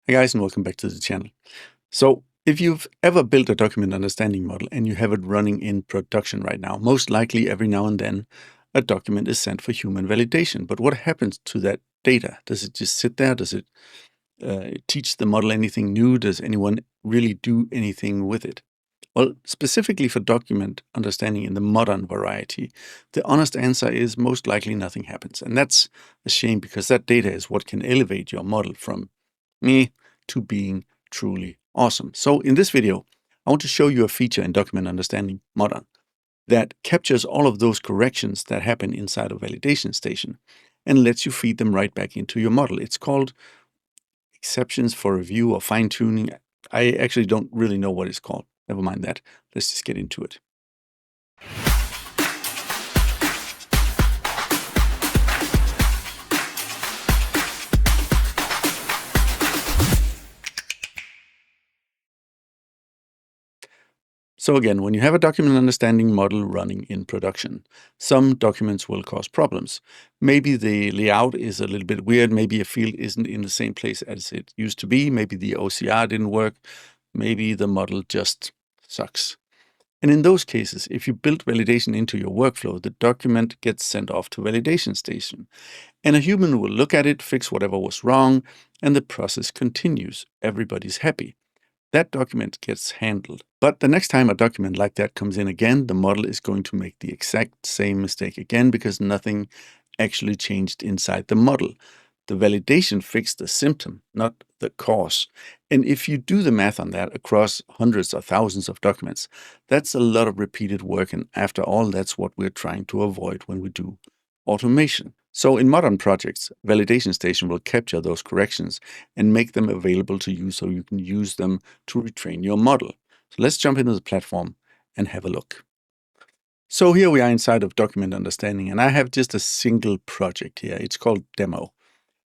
Hey guys, and welcome back to the channel. So if you've ever built a document understanding model and you have it running in production right now, most likely every now and then a document is sent for human validation. But what happens to that data? Does it just sit there? Does it teach the model anything new? Does anyone really do anything with it? Well, specifically for document understanding in the modern variety, the honest answer is most likely nothing happens. And that's a shame because that data is what can elevate your model from me to being truly awesome. So in this video, I want to show you a feature in document understanding modern that captures all of those corrections that happen inside a validation station and lets you feed them right back into your model. It's called exceptions for review or fine tuning. I actually don't really know what it's called. Never mind that. Let's just get into it. So again, when you have a document understanding model running in production, some documents will cause problems. Maybe the layout is a little bit weird. Maybe a field isn't in the same place as it used to be. Maybe the OCR didn't work. Maybe the model just sucks. And in those cases, if you build validation into your workflow, the document gets sent off to validation station. And a human will look at it, fix whatever was wrong, and the process continues. Everybody's happy. That document gets handled. But the next time a document like that comes in again, the model is going to make the exact same mistake again because nothing actually changed inside the model. The validation fixed the symptom, not the cause. And if you do the math on that across hundreds or thousands of documents, that's a lot of repeated work. And after all, that's what we're trying to avoid when we do automation. So in modern projects, Validation Station will capture those corrections and make them available to you so you can use them to retrain your model. So let's jump into the platform and have a look. So here we are inside of Document Understanding, and I have just a single project here. It's called Demo.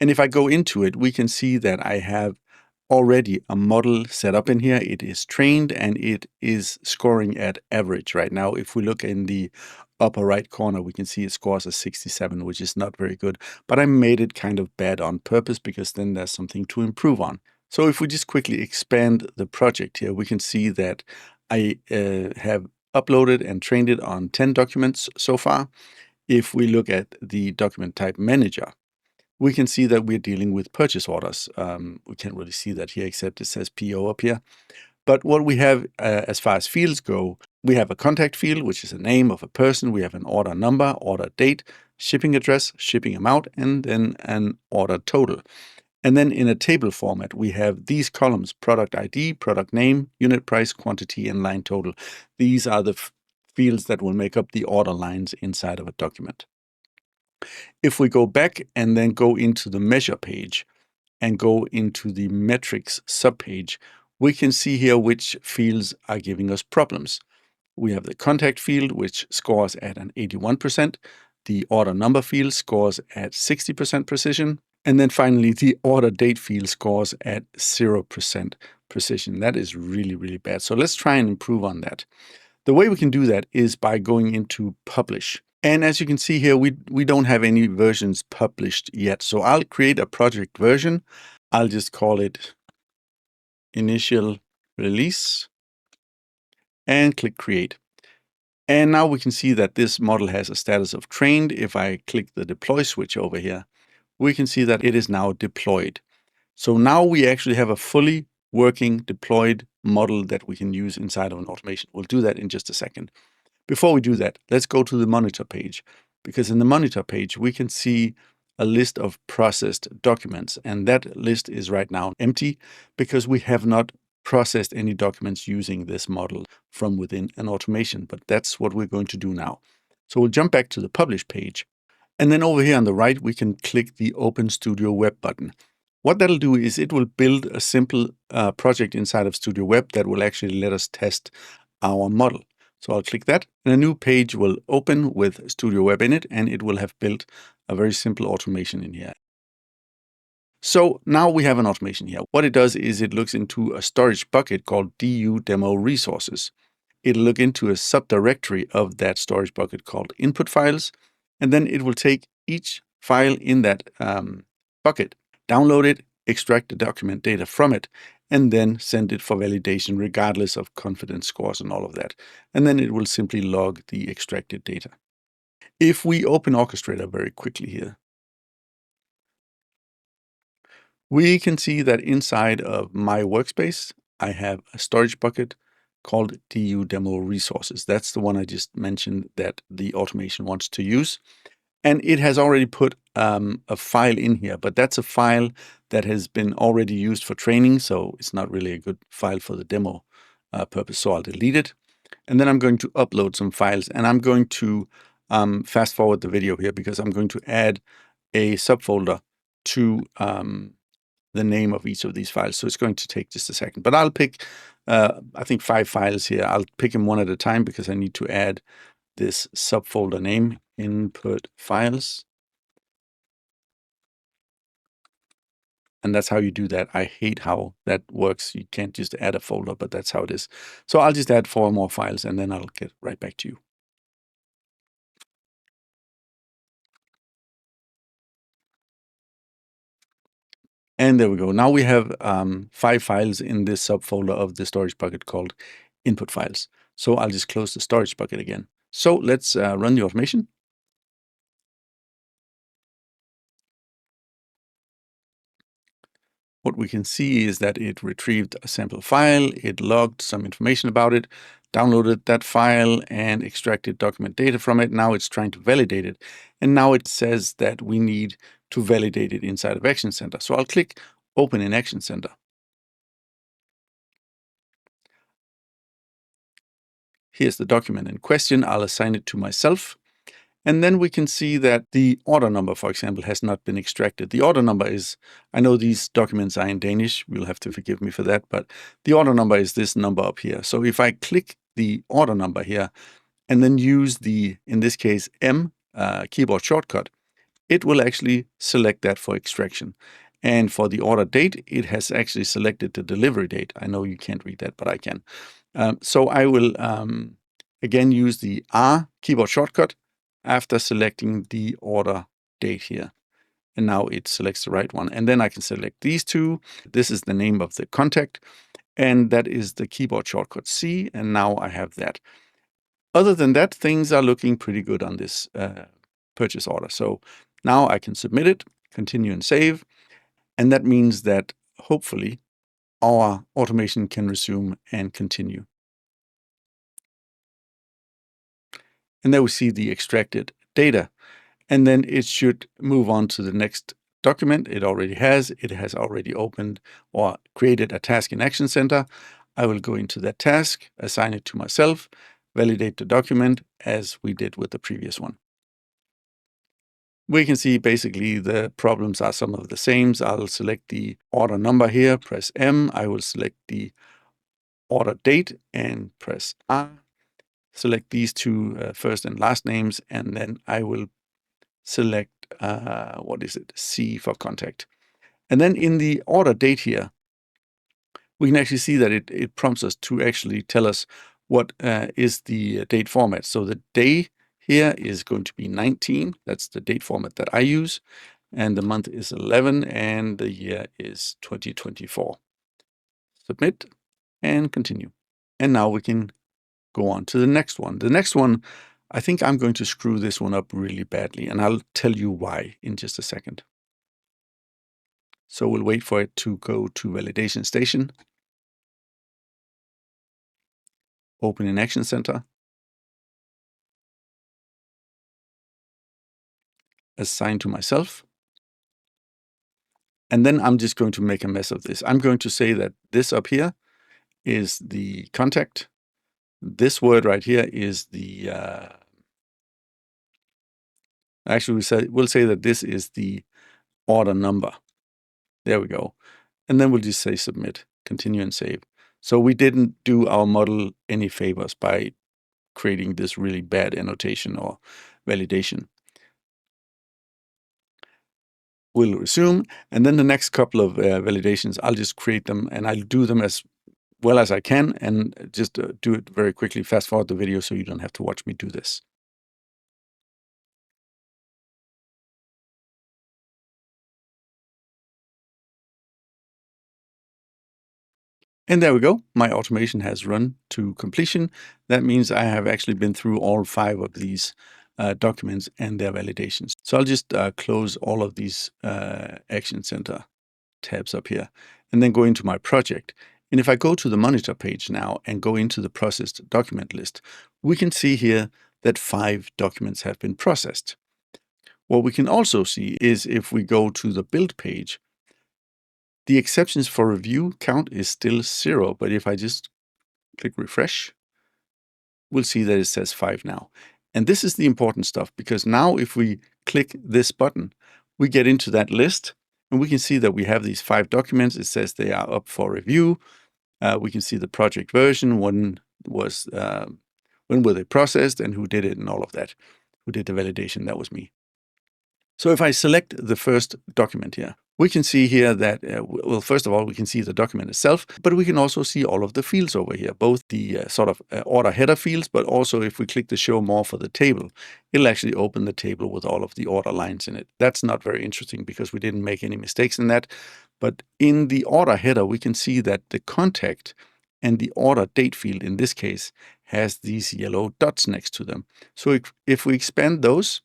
And if I go into it, we can see that I have already a model set up in here. It is trained and it is scoring at average right now. If we look in the upper right corner, we can see it scores a 67, which is not very good. But I made it kind of bad on purpose because then there's something to improve on. So if we just quickly expand the project here, we can see that I have uploaded and trained it on 10 documents so far. If we look at the document type manager, we can see that we're dealing with purchase orders. We can't really see that here, except it says PO up here. But what we have as far as fields go, we have a contact field, which is a name of a person. We have an order number, order date, shipping address, shipping amount, and then an order total. And then in a table format, we have these columns: product ID, product name, unit price, quantity, and line total. These are the fields that will make up the order lines inside of a document. If we go back and then go into the measure page and go into the metrics subpage, we can see here which fields are giving us problems. We have the contact field, which scores at an 81%. The order number field scores at 60% precision. And then finally, the order date field scores at 0% precision. That is really, really bad. So let's try and improve on that. The way we can do that is by going into Publish. And as you can see here, we don't have any versions published yet. So I'll create a project version. I'll just call it Initial Release and click Create. And now we can see that this model has a status of trained. If I click the deploy switch over here, we can see that it is now deployed. So now we actually have a fully working deployed model that we can use inside of an automation. We'll do that in just a second. Before we do that, let's go to the monitor page, because in the monitor page, we can see a list of processed documents. And that list is right now empty because we have not processed any documents using this model from within an automation. But that's what we're going to do now. So we'll jump back to the publish page. And then over here on the right, we can click the Open Studio Web button. What that'll do is it will build a simple project inside of Studio Web that will actually let us test our model. So I'll click that, and a new page will open with Studio Web in it, and it will have built a very simple automation in here. So now we have an automation here. What it does is it looks into a storage bucket called DU Demo Resources. It'll look into a subdirectory of that storage bucket called Input Files, and then it will take each file in that bucket, download it, extract the document data from it, and then send it for validation regardless of confidence scores and all of that. And then it will simply log the extracted data. If we open Orchestrator very quickly here, we can see that inside of my workspace, I have a storage bucket called DU demo resources. That's the one I just mentioned that the automation wants to use. And it has already put a file in here, but that's a file that has been already used for training. So it's not really a good file for the demo purpose. So I'll delete it. And then I'm going to upload some files, and I'm going to fast forward the video here because I'm going to add a subfolder to the name of each of these files. So it's going to take just a second, but I'll pick, I think 5 files here. I'll pick them one at a time because I need to add this subfolder name, input files. And that's how you do that. I hate how that works. You can't just add a folder, but that's how it is. So I'll just add 4 more files and then I'll get right back to you. And there we go. Now we have 5 files in this subfolder of the storage bucket called input files. So I'll just close the storage bucket again. So let's run the automation. What we can see is that it retrieved a sample file, it logged some information about it, downloaded that file, and extracted document data from it. Now it's trying to validate it. And now it says that we need to validate it inside of Action Center. So I'll click Open in Action Center. Here's the document in question. I'll assign it to myself. And then we can see that the order number, for example, has not been extracted. The order number is, I know these documents are in Danish. You'll have to forgive me for that, but the order number is this number up here. So if I click the order number here and then use the, in this case, M keyboard shortcut, it will actually select that for extraction. And for the order date, it has actually selected the delivery date. I know you can't read that, but I can. So I will, again, use the R keyboard shortcut after selecting the order date here. And now it selects the right one. And then I can select these 2. This is the name of the contact. And that is the keyboard shortcut C. And now I have that. Other than that, things are looking pretty good on this purchase order. So now I can submit it, continue and save. And that means that hopefully our automation can resume and continue. And there we see the extracted data. And then it should move on to the next document. It already has. It has already opened or created a task in Action Center. I will go into that task, assign it to myself, validate the document as we did with the previous one. We can see basically the problems are some of the same. So I'll select the order number here, press M. I will select the order date and press R. Select these 2 first and last names, and then I will select, C for contact. And then in the order date here, we can actually see that it prompts us to actually tell us what is the date format. So the day here is going to be 19. That's the date format that I use. And the month is 11, and the year is 2024. Submit and continue. And now we can go on to the next one. The next one, I think I'm going to screw this one up really badly, and I'll tell you why in just a second. So we'll wait for it to go to validation station. Open in Action Center. Assign to myself. And then I'm just going to make a mess of this. I'm going to say that this up here is the contact. This word right here is the, actually we'll say that this is the order number. There we go. And then we'll just say submit, continue and save. So we didn't do our model any favors by creating this really bad annotation or validation. We'll resume. And then the next couple of validations, I'll just create them and I'll do them as well as I can and just do it very quickly, fast forward the video so you don't have to watch me do this. And there we go. My automation has run to completion. That means I have actually been through all 5 of these documents and their validations. So I'll just close all of these Action Center tabs up here and then go into my project. And if I go to the monitor page now and go into the processed document list, we can see here that 5 documents have been processed. What we can also see is if we go to the build page, the exceptions for review count is still 0, but if I just click refresh, we'll see that it says 5 now. And this is the important stuff, because now if we click this button, we get into that list and we can see that we have these 5 documents. It says they are up for review. We can see the project version, when were they processed and who did it and all of that. Who did the validation? That was me. So if I select the first document here, we can see here that, well, first of all, we can see the document itself, but we can also see all of the fields over here, both the order header fields, but also if we click the show more for the table, it'll actually open the table with all of the order lines in it. That's not very interesting because we didn't make any mistakes in that. But in the order header, we can see that the contact and the order date field in this case has these yellow dots next to them. So if we expand those,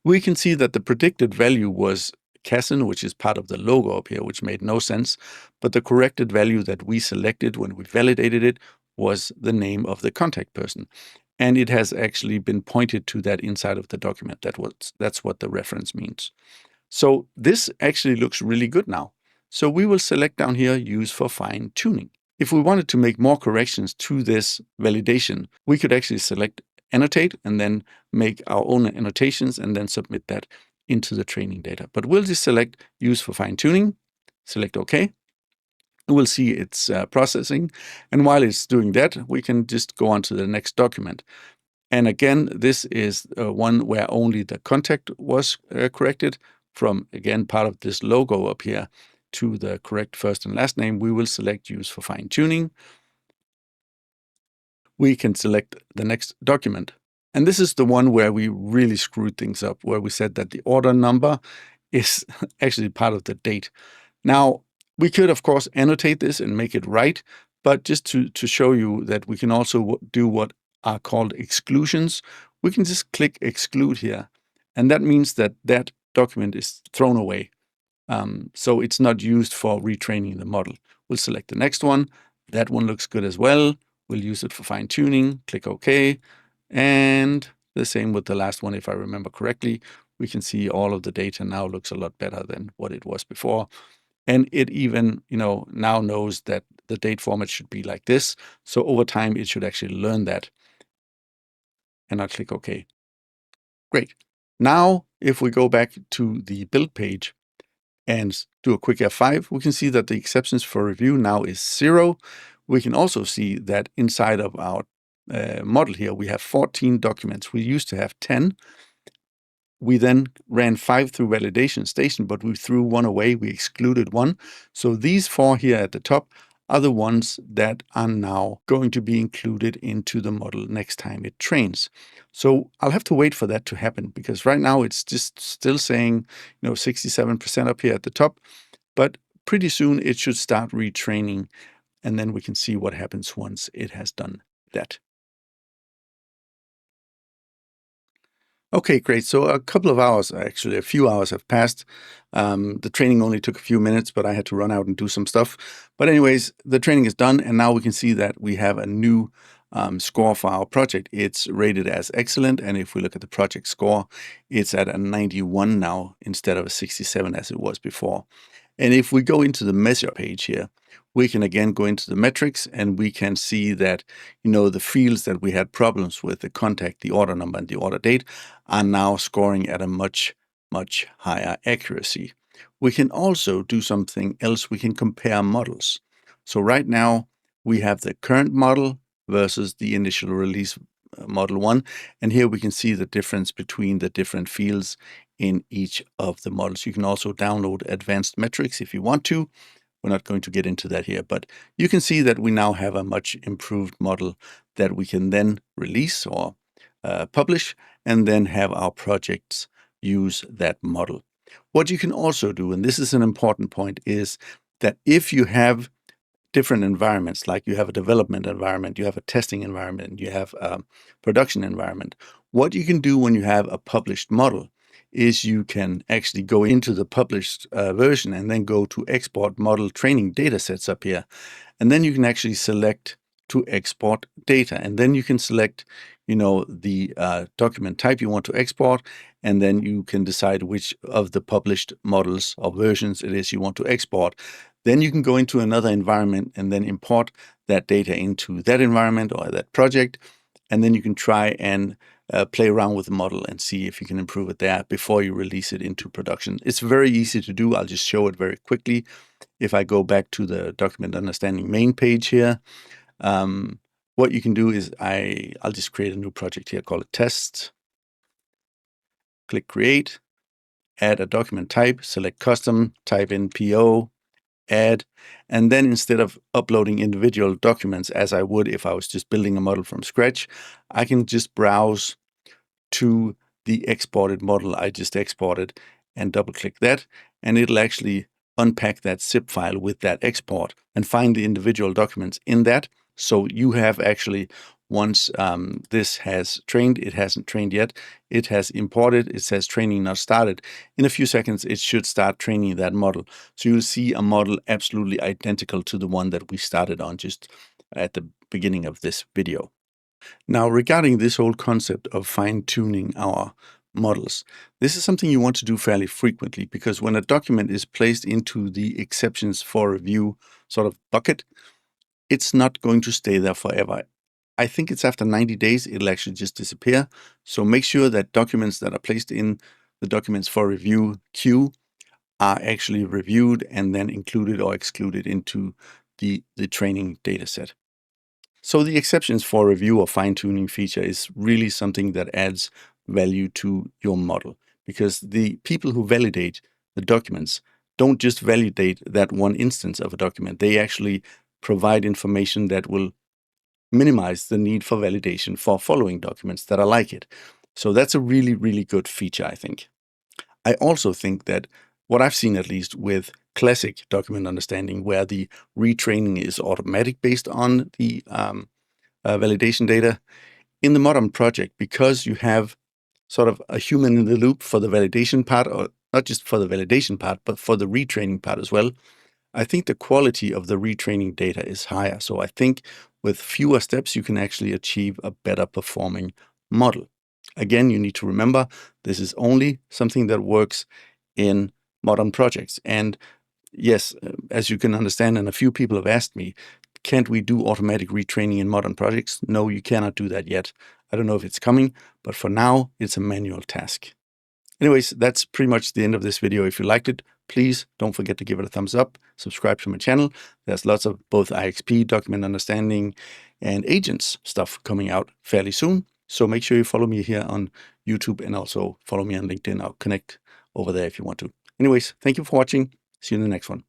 we can see that the predicted value was Kassen, which is part of the logo up here, which made no sense. But the corrected value that we selected when we validated it was the name of the contact person. And it has actually been pointed to that inside of the document. That's what the reference means. So this actually looks really good now. So we will select down here, use for fine tuning. If we wanted to make more corrections to this validation, we could actually select Annotate and then make our own annotations and then submit that into the training data. But we'll just select use for fine tuning, select OK. We'll see it's processing. And while it's doing that, we can just go on to the next document. And again, this is one where only the contact was corrected from, again, part of this logo up here to the correct first and last name. We will select use for fine tuning. We can select the next document. And this is the one where we really screwed things up, where we said that the order number is actually part of the date. Now, we could, of course, annotate this and make it right, but just to show you that we can also do what are called exclusions, we can just click exclude here. And that means that that document is thrown away. So it's not used for retraining the model. We'll select the next one. That one looks good as well. We'll use it for fine tuning, click OK. And the same with the last one, if I remember correctly. We can see all of the data now looks a lot better than what it was before. And it even, now knows that the date format should be like this. So over time, it should actually learn that. And I'll click OK. Great. Now, if we go back to the build page and do a quick F5, we can see that the exceptions for review now is 0. We can also see that inside of our model here, we have 14 documents. We used to have 10. We then ran 5 through validation station, but we threw one away. We excluded one. So these 4 here at the top are the ones that are now going to be included into the model next time it trains. So I'll have to wait for that to happen, because right now it's just still saying, 67% up here at the top, but pretty soon it should start retraining, and then we can see what happens once it has done that. Okay, great. So a couple of hours, actually, a few hours have passed. The training only took a few minutes, but I had to run out and do some stuff. But anyways, the training is done, and now we can see that we have a new score for our project. It's rated as excellent, and if we look at the project score, it's at a 91 now instead of a 67 as it was before. And if we go into the measure page here, we can again go into the metrics, and we can see that, the fields that we had problems with, the contact, the order number, and the order date, are now scoring at a much, much higher accuracy. We can also do something else. We can compare models. So right now, we have the current model versus the initial release model 1. And here we can see the difference between the different fields in each of the models. You can also download advanced metrics if you want to. We're not going to get into that here, but you can see that we now have a much improved model that we can then release or publish, and then have our projects use that model. What you can also do, and this is an important point, is that if you have different environments, like you have a development environment, you have a testing environment, you have a production environment. What you can do when you have a published model is you can actually go into the published version and then go to export model training data sets up here. And then you can actually select to export data. And then you can select, the document type you want to export. And then you can decide which of the published models or versions it is you want to export. Then you can go into another environment and then import that data into that environment or that project. And then you can try and play around with the model and see if you can improve it there before you release it into production. It's very easy to do. I'll just show it very quickly. If I go back to the document understanding main page here, what you can do is I'll just create a new project here, call it tests. Click create, add a document type, select custom, type in PO, add, and then instead of uploading individual documents as I would if I was just building a model from scratch, I can just browse to the exported model I just exported and double click that, and it'll actually unpack that zip file with that export and find the individual documents in that. So you have actually, once this has trained, it hasn't trained yet, it has imported, it says training not started. In a few seconds, it should start training that model. So you'll see a model absolutely identical to the one that we started on just at the beginning of this video. Now, regarding this whole concept of fine-tuning our models, this is something you want to do fairly frequently, because when a document is placed into the exceptions for review sort of bucket, it's not going to stay there forever. I think it's after 90 days, it'll actually just disappear. So make sure that documents that are placed in the documents for review queue are actually reviewed and then included or excluded into the training data set. So the exceptions for review or fine-tuning feature is really something that adds value to your model, because the people who validate the documents don't just validate that one instance of a document. They actually provide information that will minimize the need for validation for following documents that are like it. So that's a really, really good feature, I think. I also think that what I've seen, at least with classic document understanding, where the retraining is automatic based on the validation data, in the modern project, because you have sort of a human in the loop for the validation part, or not just for the validation part, but for the retraining part as well, I think the quality of the retraining data is higher. So I think with fewer steps, you can actually achieve a better performing model. Again, you need to remember, this is only something that works in modern projects. And yes, as you can understand, and a few people have asked me, can't we do automatic retraining in modern projects? No, you cannot do that yet. I don't know if it's coming, but for now, it's a manual task. Anyways, that's pretty much the end of this video. If you liked it, please don't forget to give it a thumbs up, subscribe to my channel. There's lots of both IXP, document understanding, and agents stuff coming out fairly soon. So make sure you follow me here on YouTube, and also follow me on LinkedIn. I'll connect over there if you want to. Anyways, thank you for watching. See you in the next one.